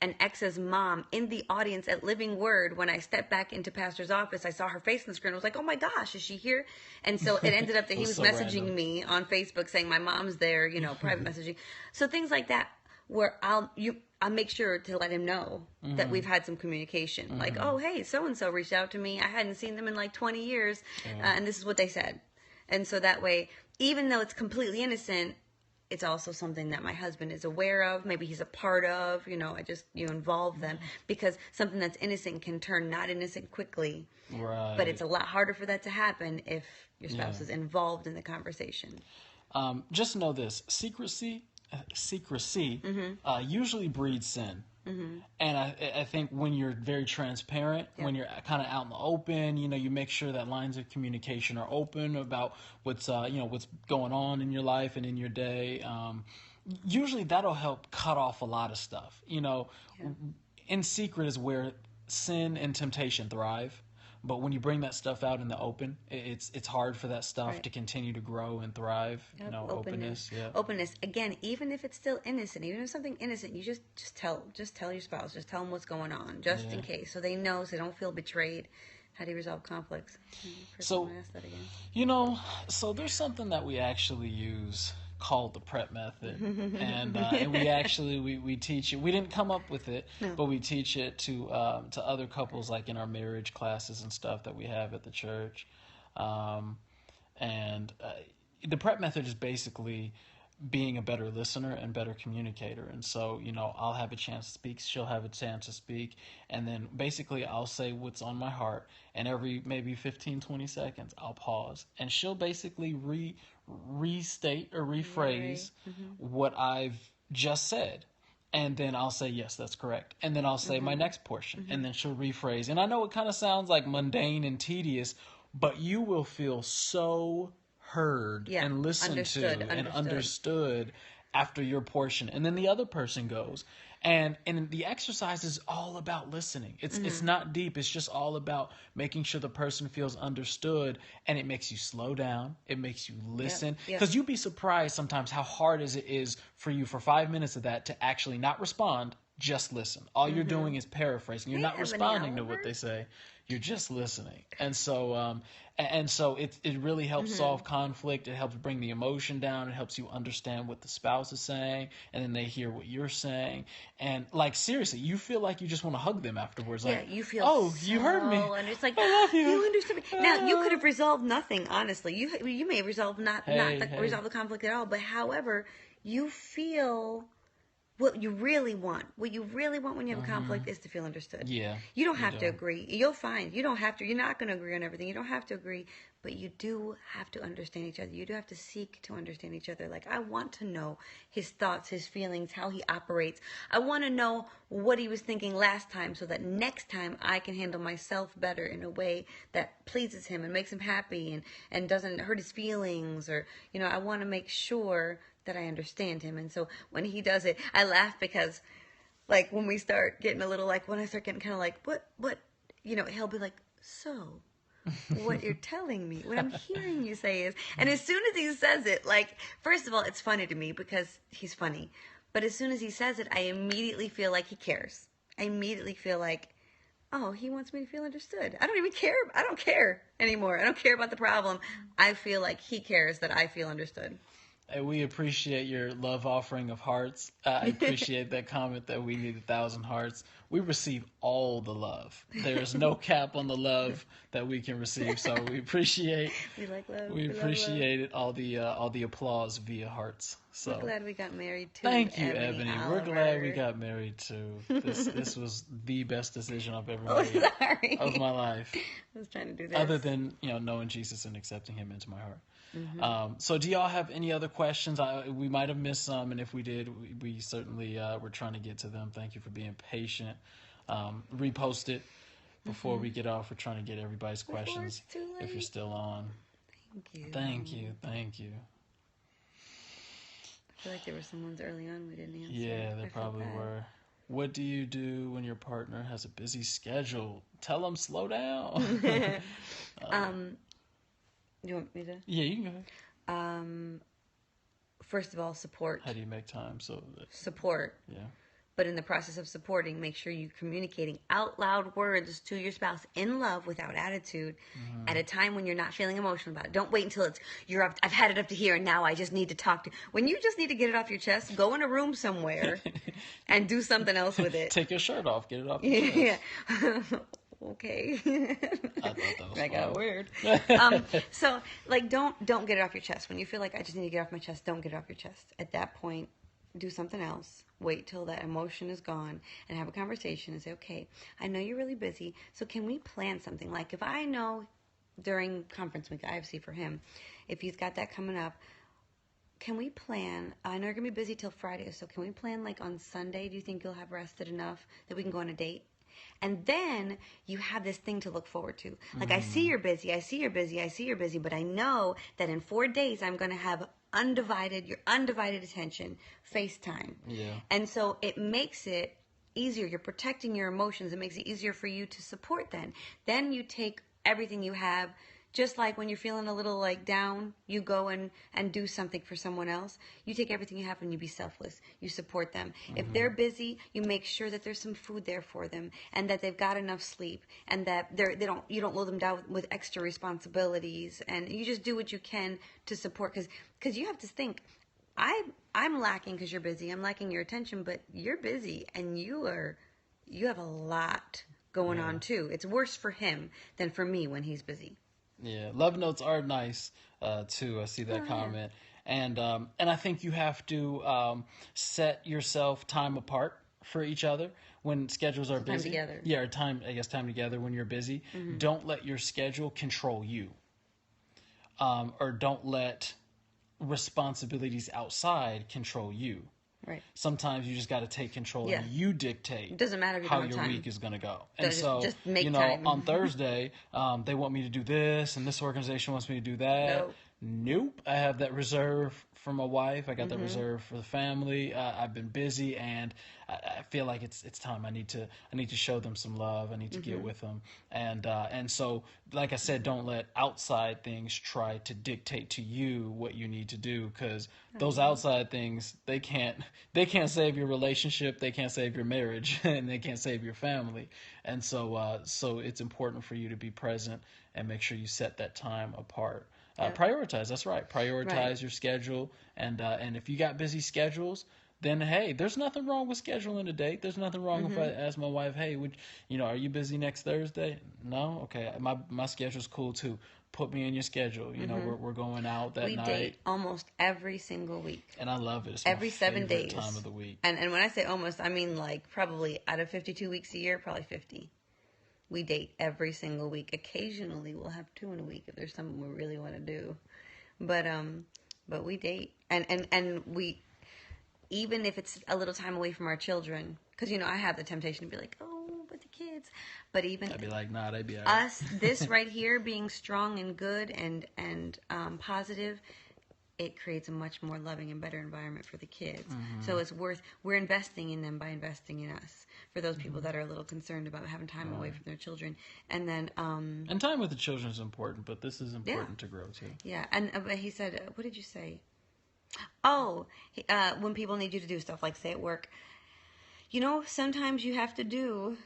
an ex's mom in the audience at Living Word. When I stepped back into pastor's office, I saw her face on the screen. I was like, oh my gosh, is she here? And so it ended up that he was so messaging random. me on Facebook saying my mom's there, private messaging. So things like that where I'll make sure to let him know that we've had some communication. Like, oh, hey, so-and-so reached out to me. I hadn't seen them in like 20 years. And this is what they said. And so that way, even though it's completely innocent, it's also something that my husband is aware of. Maybe he's a part of, I just, involve them because something that's innocent can turn not innocent quickly. Right. But it's a lot harder for that to happen if your spouse is involved in the conversation. Just know this: secrecy usually breeds sin. And I think when you're very transparent, when you're kind of out in the open, you make sure that lines of communication are open about what's going on in your life and in your day. Usually that'll help cut off a lot of stuff. In secret is where sin and temptation thrive. But when you bring that stuff out in the open, it's hard for that stuff to continue to grow and thrive. Yep, openness. Yeah. Openness. Again, even if it's still innocent, even if it's something innocent, you just tell your spouse, just tell them what's going on, just in case, so they know, so they don't feel betrayed. How do you resolve conflicts? So, ask that again. So there's something that we actually use called the prep method, and we actually we teach it. We didn't come up with it, but we teach it to other couples, like in our marriage classes and stuff that we have at the church. And the prep method is basically being a better listener and better communicator. And so, I'll have a chance to speak, she'll have a chance to speak, and then basically I'll say what's on my heart, and every maybe 15-20 seconds I'll pause, and she'll basically restate or rephrase what I've just said. And then I'll say, yes, that's correct. And then I'll say my next portion. And then she'll rephrase. And I know it kind of sounds like mundane and tedious, but you will feel so heard and listened to and understood after your portion. And then the other person goes. And the exercise is all about listening. It's not deep. It's just all about making sure the person feels understood, and it makes you slow down. It makes you listen, because you'd be surprised sometimes how hard it is for you for 5 minutes of that to actually not respond, just listen. All you're doing is paraphrasing. You're not responding to what they say. You're just listening. And so it really helps solve conflict. It helps bring the emotion down. It helps you understand what the spouse is saying, and then they hear what you're saying. And like, seriously, you feel like you just want to hug them afterwards. Like, you feel you heard me. And it's like, I love you. You understood me. Now, you could have resolved nothing, honestly. You may have resolved resolve the conflict at all, but however, you feel what you really want. What you really want when you have a conflict is to feel understood. Yeah. You don't have to agree. You'll find you don't have to. You're not going to agree on everything. You don't have to agree, but you do have to understand each other. You do have to seek to understand each other. Like, I want to know his thoughts, his feelings, how he operates. I want to know what he was thinking last time so that next time I can handle myself better in a way that pleases him and makes him happy and doesn't hurt his feelings. Or, I want to make sure that I understand him. And so when he does it, I laugh because, like, when we start getting a little, like, when I start getting kind of like, what, he'll be like, so what you're telling me, what I'm hearing you say is, and as soon as he says it, like, first of all, it's funny to me because he's funny, but as soon as he says it, I immediately feel like he cares. I immediately feel like, oh, he wants me to feel understood. I don't even care. I don't care anymore. I don't care about the problem. I feel like he cares that I feel understood. And we appreciate your love offering of hearts. I appreciate that comment that we need 1,000 hearts. We receive all the love. There is no cap on the love that we can receive. So we appreciate. We like love. We appreciate it. All the applause via hearts. So we're glad we got married too. Thank you, Ebony. We're glad we got married too. This was the best decision I've ever made of my life. I was trying to do this. Other than knowing Jesus and accepting Him into my heart. Mm-hmm. So do y'all have any other questions? We might have missed some, and if we did, we certainly we're trying to get to them. Thank you for being patient. Repost it before we get off. We're trying to get everybody's questions if you're still on. Thank you. I feel like there were some ones early on we didn't answer. Yeah, there probably were. What do you do when your partner has a busy schedule? Tell them slow down. You want me to? Yeah, you can go ahead. First of all, support. How do you make time? Support. Yeah. But in the process of supporting, make sure you're communicating out loud words to your spouse in love without attitude at a time when you're not feeling emotional about it. Don't wait until you're up. I've had it up to here and now I just need to talk to. When you just need to get it off your chest, go in a room somewhere and do something else with it. Take your shirt off. Get it off your chest. Yeah. Okay. I thought that was got weird. So, like, don't get it off your chest. When you feel like I just need to get off my chest, don't get it off your chest. At that point, do something else. Wait till that emotion is gone and have a conversation and say, okay, I know you're really busy, so can we plan something? Like, if I know during conference week, IFC for him, if he's got that coming up, can we plan? I know you're going to be busy till Friday, so can we plan, like, on Sunday? Do you think you'll have rested enough that we can go on a date? And then you have this thing to look forward to. Like, I see you're busy, but I know that in 4 days I'm going to have your undivided attention, FaceTime. Yeah. And so it makes it easier. You're protecting your emotions. It makes it easier for you to support then. Then you take everything you have. Just like when you're feeling a little like down, you go and do something for someone else. You take everything you have and you be selfless. You support them. If they're busy, you make sure that there's some food there for them and that they've got enough sleep and that you don't load them down with extra responsibilities, and you just do what you can to support, because you have to think, I'm lacking because you're busy. I'm lacking your attention, but you're busy and you have a lot going on too. It's worse for him than for me when he's busy. Yeah, love notes are nice too. I see that comment, and I think you have to set yourself time apart for each other when schedules are busy. Time together. Yeah, time together when you're busy. Don't let your schedule control you, or don't let responsibilities outside control you. Right. Sometimes you just got to take control and you dictate. It doesn't matter if you how don't have your time. week is going to go. And just make time. on Thursday, they want me to do this, and this organization wants me to do that. Nope. I have that reserve for my wife. I got that reserve for the family. I've been busy, and I feel like it's time. I need to show them some love. I need to get with them, and so, like I said, don't let outside things try to dictate to you what you need to do, because those outside things, they can't save your relationship, they can't save your marriage, and they can't save your family. And so it's important for you to be present and make sure you set that time apart. Prioritize. That's right. Prioritize your schedule, and if you got busy schedules, then hey, there's nothing wrong with scheduling a date. There's nothing wrong if I ask my wife, hey, are you busy next Thursday? No, okay, my schedule's cool too. Put me in your schedule. We're going out that night. We date almost every single week, and I love it. It's every my 7 days time of the week. And when I say almost, I mean like probably out of 52 weeks a year, probably 50. We date every single week. Occasionally, we'll have 2 in a week if there's something we really want to do. But we date, and we, even if it's a little time away from our children, because I have the temptation to be like, oh, but the kids. But even I'd be like, nah, they'd be all right. Us, this right here, being strong and good and positive, it creates a much more loving and better environment for the kids. Mm-hmm. So we're investing in them by investing in us. For those people that are a little concerned about having time away from their children, and then and time with the children is important, but this is important to grow too. Yeah, and but he said, what did you say? Oh, when people need you to do stuff, like say at work, sometimes you have to do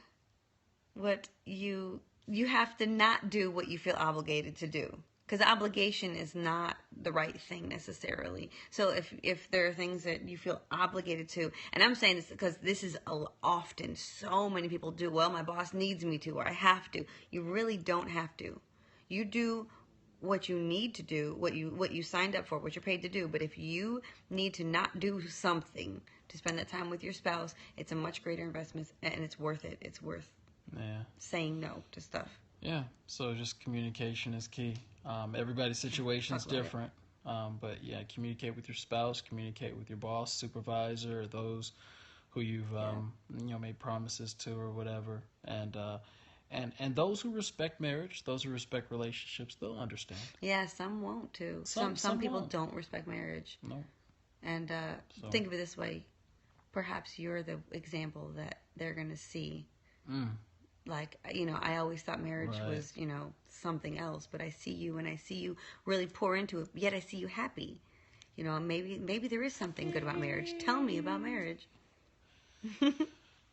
what you have to not do what you feel obligated to do. Because obligation is not the right thing necessarily. So if there are things that you feel obligated to, and I'm saying this because this is often so many people do, well, my boss needs me to, or I have to. You really don't have to. You do what you need to do, what you signed up for, what you're paid to do. But if you need to not do something to spend that time with your spouse, it's a much greater investment, and it's worth it. It's worth saying no to stuff. Yeah, so just communication is key. Everybody's situation is different, but yeah, communicate with your spouse, communicate with your boss, supervisor, or those who you've made promises to or whatever, and those who respect marriage, those who respect relationships, they'll understand. Yeah, some won't too. Some people don't respect marriage. No. And think of it this way: perhaps you're the example that they're going to see. Like, I always thought marriage was, something else, but I see you and I see you really pour into it, yet I see you happy. Maybe there is something good about marriage. Tell me about marriage. All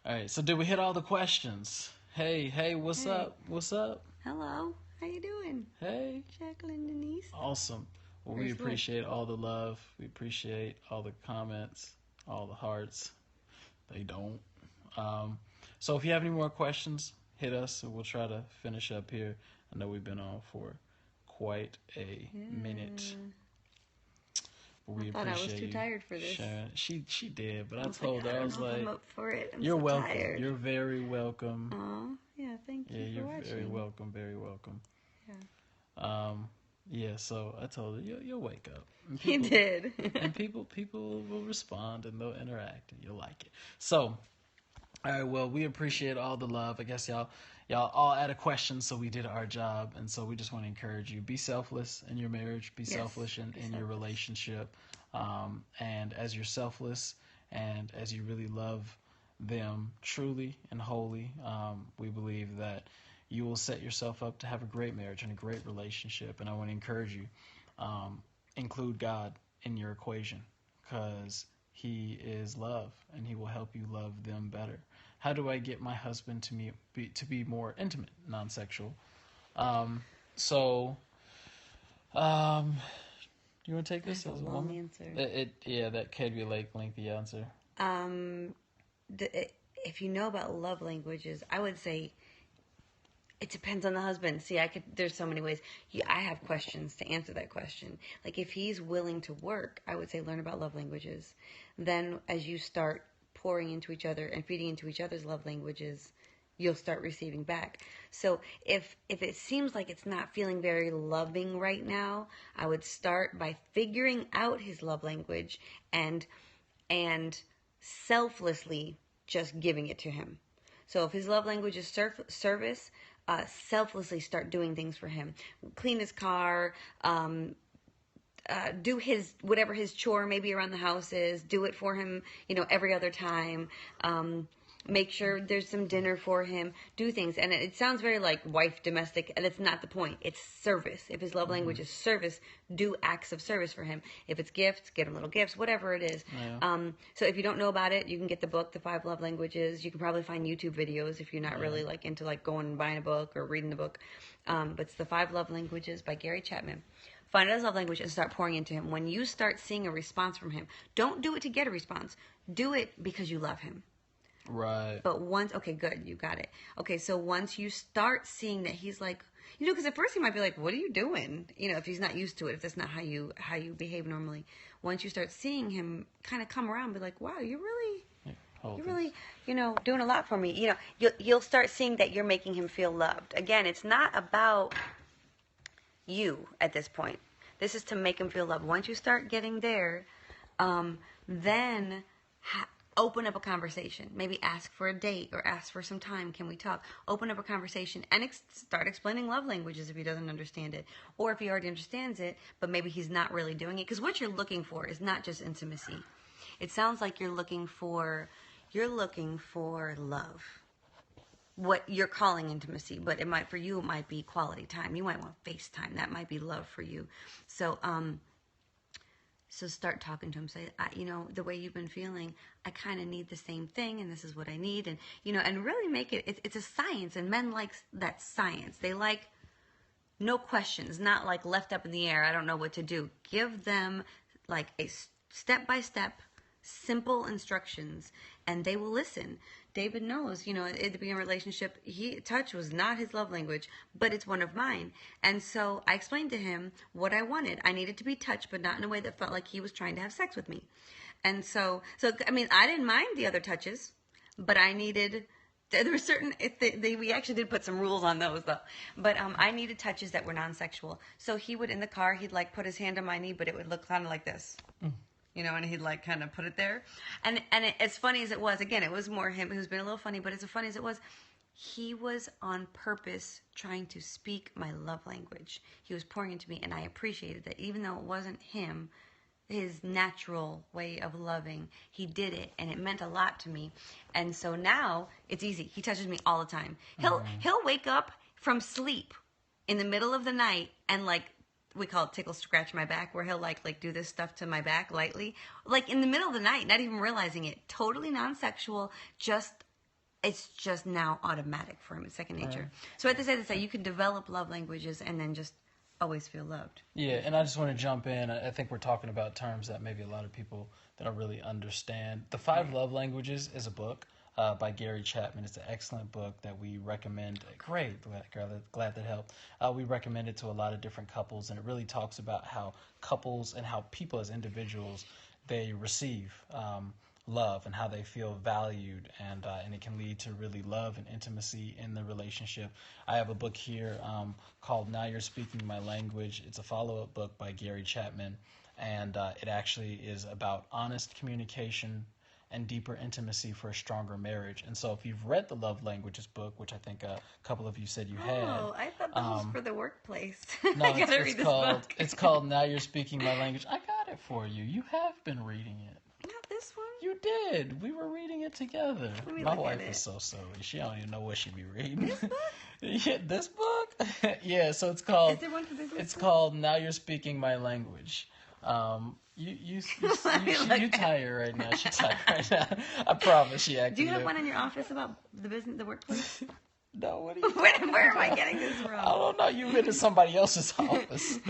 right, so did we hit all the questions? Hey, what's up? What's up? Hello, how you doing? Hey. Jacqueline Denise. Awesome. Well, we appreciate all the love. We appreciate all the comments, all the hearts. They don't. So if you have any more questions, hit us and we'll try to finish up here. I know we've been on for quite a minute. I thought I was too tired for this. Sharing. She did, but I told her, I was like, I'm up for it. You're so welcome. Tired. You're very welcome. Oh, yeah, thank you. Yeah, you're watching. very welcome. Very welcome. Yeah. So I told her you'll wake up. He did. And people will respond and they'll interact and you'll like it. So, all right, well, we appreciate all the love. I guess y'all all had a question, so we did our job. And so we just want to encourage you. Be selfless in your marriage. Be selfish in your relationship. And as you're selfless and as you really love them truly and wholly, we believe that you will set yourself up to have a great marriage and a great relationship. And I want to encourage you, include God in your equation because He is love and He will help you love them better. How do I get my husband to be more intimate, non-sexual? You want to take this as a long woman? Answer. That could be a lengthy answer. If you know about love languages, I would say it depends on the husband. See, there's so many ways. I have questions to answer that question. Like if he's willing to work, I would say learn about love languages. Then as you start pouring into each other and feeding into each other's love languages, you'll start receiving back. So if it seems like it's not feeling very loving right now, I would start by figuring out his love language and selflessly just giving it to him. So if his love language is service, selflessly start doing things for him. Clean his car, do whatever his chore maybe around the house is. Do it for him, every other time. Make sure there's some dinner for him. Do things. And it sounds very like wife domestic, and that's not the point. It's service. If his love language is service, do acts of service for him. If it's gifts, get him little gifts, whatever it is. Yeah. So if you don't know about it, you can get the book, The 5 Love Languages. You can probably find YouTube videos if you're not really into going and buying a book or reading the book. But it's The 5 Love Languages by Gary Chapman. Find out his love language and start pouring into him. When you start seeing a response from him, don't do it to get a response. Do it because you love him. Right. But okay, good, you got it. Okay, so once you start seeing that he's like, because at first he might be like, what are you doing? If he's not used to it, if that's not how you behave normally. Once you start seeing him kind of come around, be like, wow, you really you're really, doing a lot for me. You'll start seeing that you're making him feel loved. Again, it's not about you at this point. This is to make him feel loved. Once you start getting there, then open up a conversation. Maybe ask for a date or ask for some time. Can we talk? Open up a conversation and start explaining love languages if he doesn't understand it. Or if he already understands it, but maybe he's not really doing it. Because what you're looking for is not just intimacy. It sounds like you're looking for love. What you're calling intimacy, but for you it might be quality time. You might want FaceTime. That might be love for you. So start talking to him. Say, the way you've been feeling, I kind of need the same thing, and this is what I need. And and really make it's a science, and men like that science. They like no questions, not like left up in the air. I don't know what to do. Give them like a step-by-step, simple instructions, and they will listen. David knows, at the beginning of a relationship, touch was not his love language, but it's one of mine. And so I explained to him what I wanted. I needed to be touched, but not in a way that felt like he was trying to have sex with me. And so I mean, I didn't mind the other touches, but I needed, there were certain, we actually did put some rules on those though. But I needed touches that were non-sexual. So he would, in the car, he'd like put his hand on my knee, but it would look kind of like this. And he'd like kind of put it there. And as funny as it was, again, it was more him who's been a little funny, but as funny as it was, he was on purpose trying to speak my love language. He was pouring into me, and I appreciated that. Even though it wasn't him, his natural way of loving, he did it, and it meant a lot to me. And so now it's easy. He touches me all the time. He'll wake up from sleep in the middle of the night and like, we call it tickle scratch my back, where he'll like do this stuff to my back lightly, like in the middle of the night, not even realizing it. Totally non-sexual. It's just now automatic for him. It's second nature. Right. So I have to say you can develop love languages and then just always feel loved. Yeah, and I just want to jump in. I think we're talking about terms that maybe a lot of people that don't really understand. The 5 Love Languages is a book by Gary Chapman. It's an excellent book that we recommend. Great, glad that helped. We recommend it to a lot of different couples, and it really talks about how couples and how people as individuals, they receive love and how they feel valued, and it can lead to really love and intimacy in the relationship. I have a book here called Now You're Speaking My Language. It's a follow-up book by Gary Chapman, and it actually is about honest communication and deeper intimacy for a stronger marriage. And so if you've read the Love Languages book, which I think a couple of you said you had. Oh, I thought that was for the workplace. No, it's called Now You're Speaking My Language. I got it for you. You have been reading it. Not this one? You did. We were reading it together. My wife is so silly. She don't even know what she be reading. This book? Yeah, this book? Yeah, so it's called... Is there one for this book? It's called Now You're Speaking My Language. You tired right now. She's tired right now. I promise she acted. Do you have one in your office about the business, the workplace? No, what are you where am I getting this from? I don't know. You've been in somebody else's office.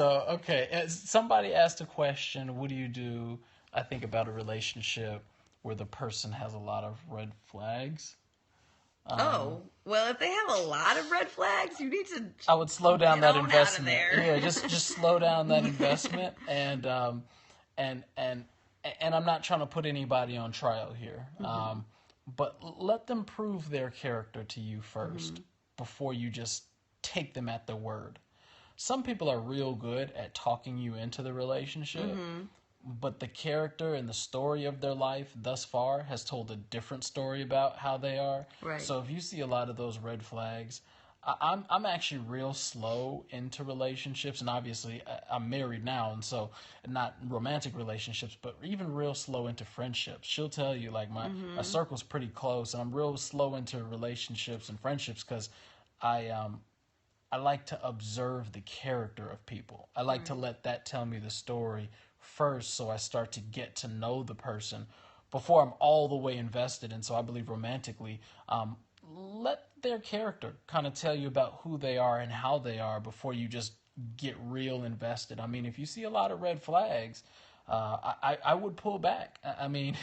Okay. As somebody asked a question, what do you do, I think, about a relationship where the person has a lot of red flags? Well, if they have a lot of red flags, you need to. I would slow down that investment. Yeah, just slow down that investment, and I'm not trying to put anybody on trial here, but let them prove their character to you first before you just take them at their word. Some people are real good at talking you into the relationship. But the character and the story of their life thus far has told a different story about how they are. Right. So if you see a lot of those red flags, I'm actually real slow into relationships, and obviously I'm married now, and so not romantic relationships, but even real slow into friendships. She'll tell you like my circle's pretty close, and I'm real slow into relationships and friendships because I like to observe the character of people. I like to let that tell me the story first, so I start to get to know the person before I'm all the way invested. And so I believe romantically, let their character kind of tell you about who they are and how they are before you just get real invested. I mean, if you see a lot of red flags, I would pull back. I mean,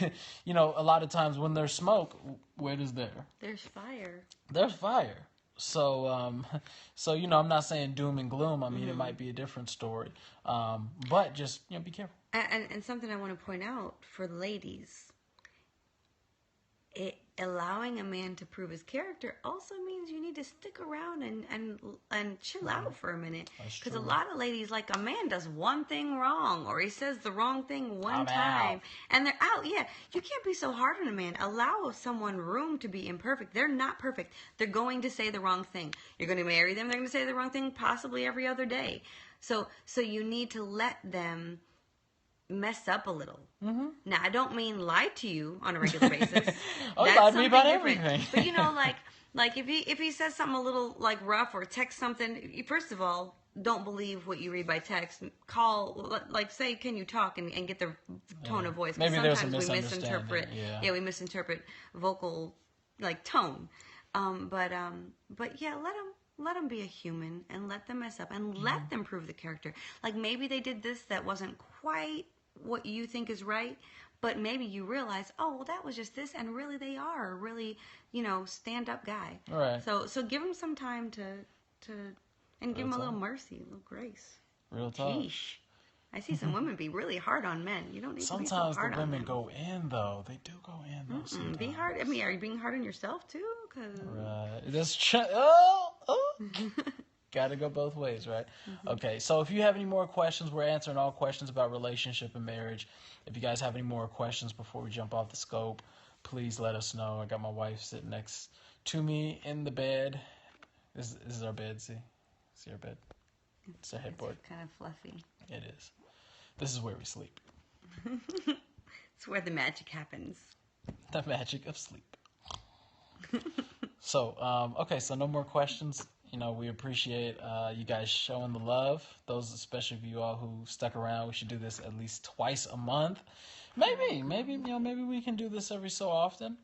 a lot of times when there's smoke, what is there? There's fire. There's fire. So, so I'm not saying doom and gloom. I mean, it might be a different story, but just be careful. And something I want to point out for the ladies, allowing a man to prove his character also means you need to stick around and chill out for a minute. Because a lot of ladies, like, a man does one thing wrong or he says the wrong thing one time and they're out. Yeah, you can't be so hard on a man. Allow someone room to be imperfect. They're not perfect. They're going to say the wrong thing. You're going to marry them. They're going to say the wrong thing possibly every other day. So you need to let them mess up a little. Mm-hmm. Now, I don't mean lie to you on a regular basis. Oh, you lie to me about different. Everything. But like if he says something a little like rough or text something, first of all, don't believe what you read by text. Call, like, say, can you talk, and get the tone of voice. Maybe there's a misunderstanding. We misinterpret vocal, like, tone. But yeah, let them be a human and let them mess up and let them prove the character. Like, maybe they did this that wasn't quite what you think is right, but maybe you realize, oh, well, that was just this, and really they are a really, stand-up guy. Right. So give them some time to and give them a little mercy, a little grace. Real talk. Sheesh. I see some women be really hard on men. You don't need sometimes to be so hard the women on them. go in, though. They do go in, though. Sometimes. Be hard. I mean, are you being hard on yourself too? Right. That's Got to go both ways, right? Mm-hmm. Okay, so if you have any more questions, we're answering all questions about relationship and marriage. If you guys have any more questions before we jump off the scope, please let us know. I got my wife sitting next to me in the bed. This is our bed, see? See our bed? It's our headboard. It's kind of fluffy. It is. This is where we sleep. It's where the magic happens. The magic of sleep. So, okay, so no more questions. We appreciate you guys showing the love. Those, especially of you all who stuck around. We should do this at least twice a month. Maybe we can do this every so often.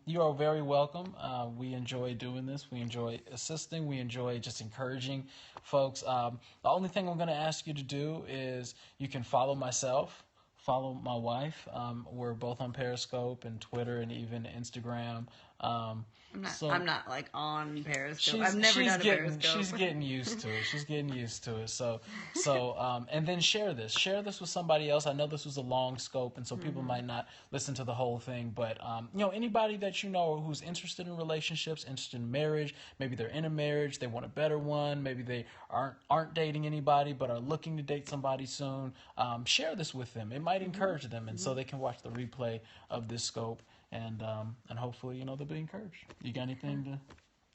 You are very welcome. We enjoy doing this. We enjoy assisting. We enjoy just encouraging folks. The only thing I'm going to ask you to do is you can follow myself, follow my wife. We're both on Periscope and Twitter and even Instagram. I'm not like on Periscope. I've never done a Periscope. She's getting used to it. So, and then share this with somebody else. I know this was a long scope, and so people might not listen to the whole thing. But anybody that you know who's interested in relationships, interested in marriage, maybe they're in a marriage, they want a better one. Maybe they aren't dating anybody, but are looking to date somebody soon. Share this with them. It might encourage them, and so they can watch the replay of this scope. And hopefully, they'll be encouraged. You got anything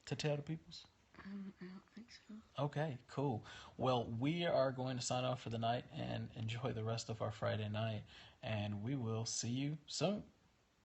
to tell the peoples? I don't think so. Okay, cool. Well, we are going to sign off for the night and enjoy the rest of our Friday night. And we will see you soon.